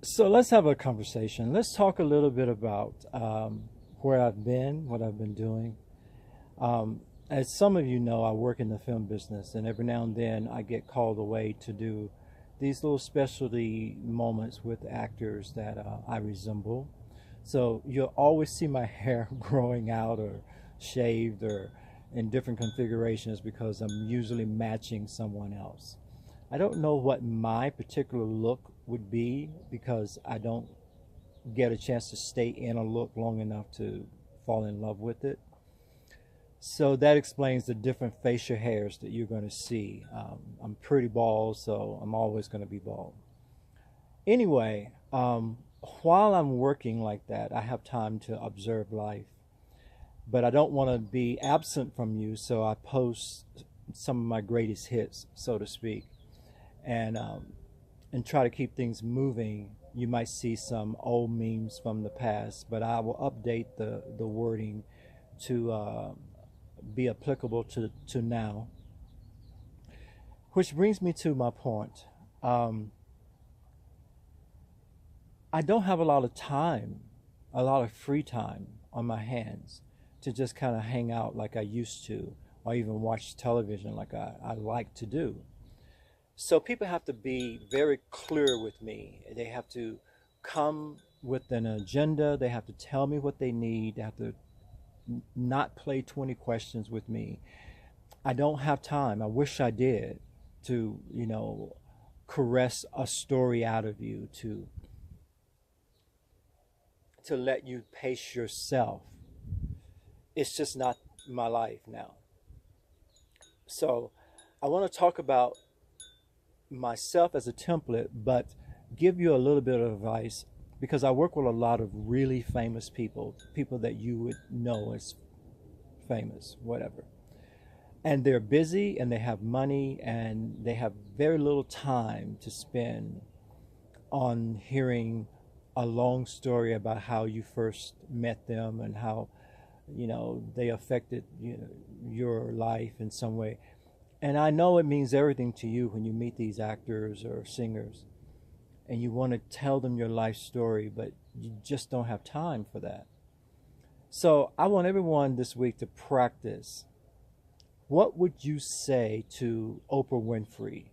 So let's have a conversation. Let's talk a little bit about where I've been, what I've been doing. Um, as some of you know, I work in the film business, and every now and then I get called away to do these little specialty moments with actors that I resemble. So you'll always see my hair growing out or shaved or in different configurations because I'm usually matching someone else. I don't know what my particular look would be because I don't get a chance to stay in a look long enough to fall in love with it. So that explains the different facial hairs that you're going to see. I'm pretty bald, so I'm always going to be bald. Anyway, while I'm working like that, I have time to observe life, but I don't want to be absent from you, so I post some of my greatest hits, so to speak, and try to keep things moving. You might see some old memes from the past, but I will update the wording to be applicable to now. Which brings me to my point. Um, I don't have a lot of time, a lot of free time on my hands to just kind of hang out like I used to, or even watch television like I like to do. So people have to be very clear with me. They have to come with an agenda. They have to tell me what they need. They have to not play 20 questions with me. I don't have time. I wish I did to, caress a story out of you, to let you pace yourself. It's just not my life now. So I want to talk about myself as a template, but give you a little bit of advice because I work with a lot of really famous people, people that you would know as famous, whatever. And they're busy and they have money and they have very little time to spend on hearing a long story about how you first met them and how they affected your life in some way. And I know it means everything to you when you meet these actors or singers and you want to tell them your life story, but you just don't have time for that. So I want everyone this week to practice. What would you say to Oprah Winfrey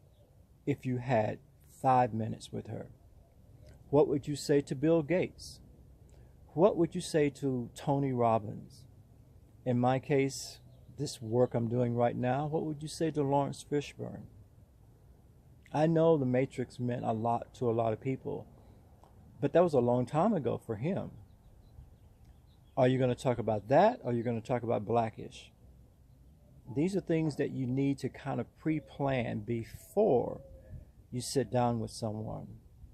if you had 5 minutes with her? What would you say to Bill Gates? What would you say to Tony Robbins? In my case, this work I'm doing right now, what would you say to Lawrence Fishburne? I know The Matrix meant a lot to a lot of people, but that was a long time ago for him. Are you going to talk about that or are you going to talk about Blackish? These are things that you need to kind of pre-plan before you sit down with someone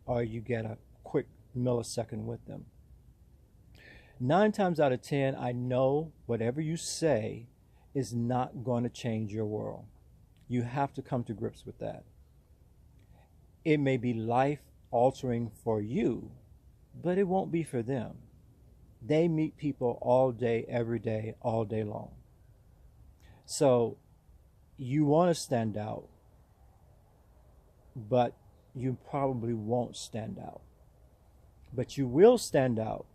or you get a quick millisecond with them. 9 times out of 10, I know whatever you say is not going to change your world. You have to come to grips with that. It may be life altering for you, but it won't be for them. They meet people all day, every day, all day long. So you want to stand out, but you probably won't stand out. But you will stand out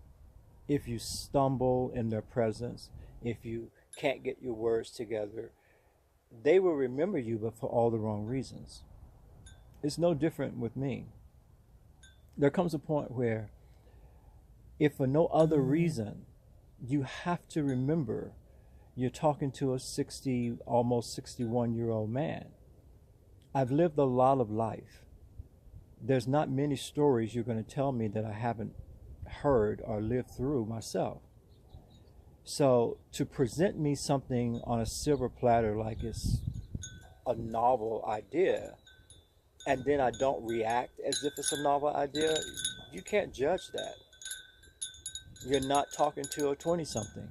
if you stumble in their presence, if you can't get your words together. They will remember you, but for all the wrong reasons. It's no different with me. There comes a point where, if for no other reason, you have to remember you're talking to a 60, almost 61-year-old man. I've lived a lot of life. There's not many stories you're going to tell me that I haven't heard or lived through myself. So to present me something on a silver platter like it's a novel idea, and then I don't react as if it's a novel idea, you can't judge that. You're not talking to a 20 something.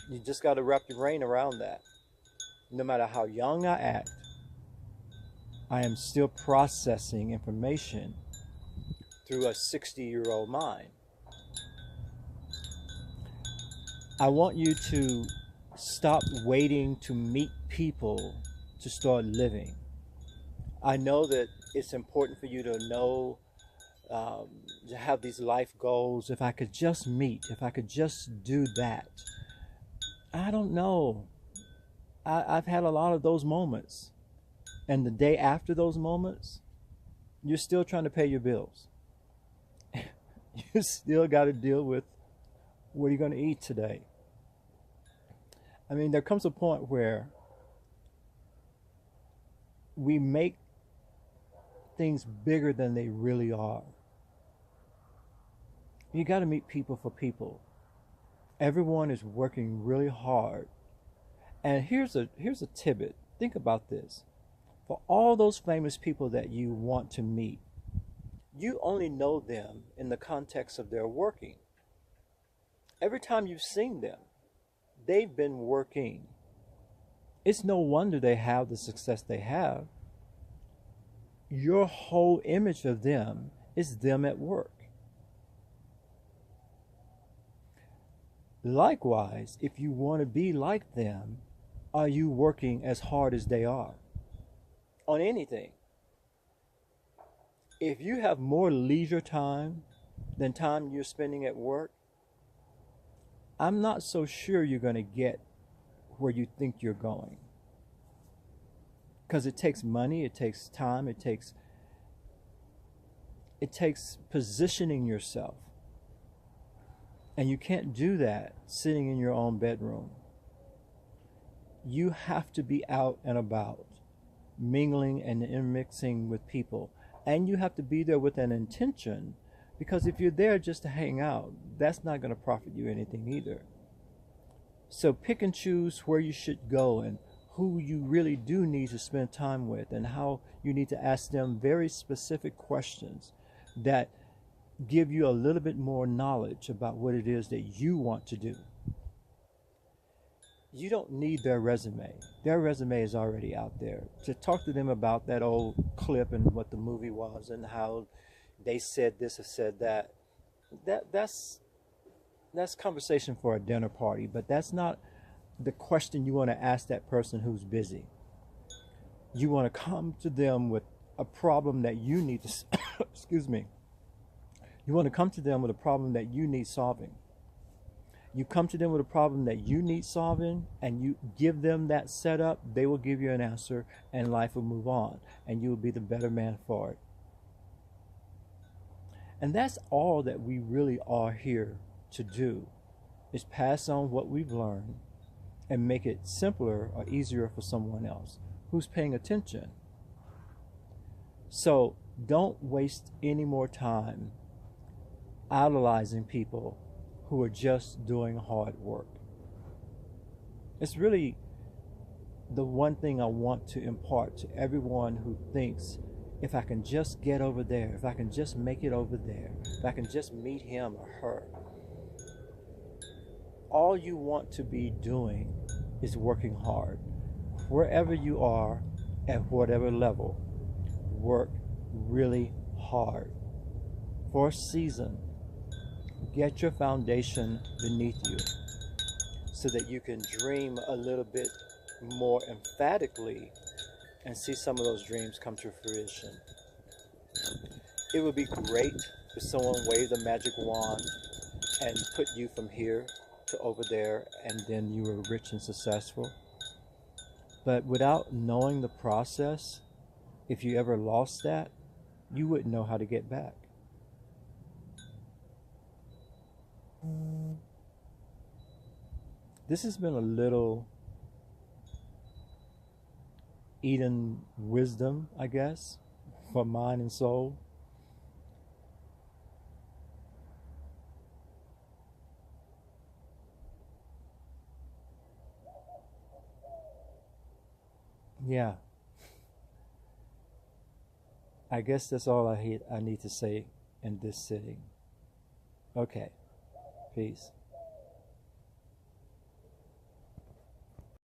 You just got to wrap your brain around that. No matter how young I act, I am still processing information through a 60-year-old mind. I want you to stop waiting to meet people to start living. I know that it's important for you to know um, to have these life goals. If I could just meet, if I could just do that. I don't know. I've had a lot of those moments. And the day after those moments, you're still trying to pay your bills. You still got to deal with what are you going to eat today. I mean, there comes a point where we make things bigger than they really are. You got to meet people for people. Everyone is working really hard. And here's a tidbit. Think about this. For all those famous people that you want to meet, you only know them in the context of their working. Every time you've seen them, they've been working. It's no wonder they have the success they have. Your whole image of them is them at work. Likewise, if you want to be like them, are you working as hard as they are on anything? If you have more leisure time than time you're spending at work, I'm not so sure you're going to get where you think you're going. Because it takes money, it takes time, it takes positioning yourself. And you can't do that sitting in your own bedroom. You have to be out and about, mingling and intermixing with people. And you have to be there with an intention, because if you're there just to hang out, that's not going to profit you anything either. So pick and choose where you should go and who you really do need to spend time with, and how you need to ask them very specific questions that give you a little bit more knowledge about what it is that you want to do. You don't need their resume. Their resume is already out there. To talk to them about that old clip and what the movie was and how they said this or said that, that's conversation for a dinner party, but that's not the question you want to ask that person who's busy. You want to come to them with a problem that you need to excuse me. You want to come to them with a problem that you need solving. You come to them with a problem that you need solving, and you give them that setup, they will give you an answer, and life will move on, and you will be the better man for it. And that's all that we really are here to do, is pass on what we've learned and make it simpler or easier for someone else who's paying attention. So don't waste any more time idolizing people who are just doing hard work. It's really the one thing I want to impart to everyone who thinks, if I can just get over there, if I can just make it over there, if I can just meet him or her. All you want to be doing is working hard. Wherever you are, at whatever level, work really hard. For a season, get your foundation beneath you so that you can dream a little bit more emphatically and see some of those dreams come to fruition. It would be great if someone waved a magic wand and put you from here to over there, and then you were rich and successful. But without knowing the process, if you ever lost that, you wouldn't know how to get back. This has been a little Eden wisdom, I guess, for mind and soul. Yeah, I guess that's all I need to say in this sitting. Okay, peace.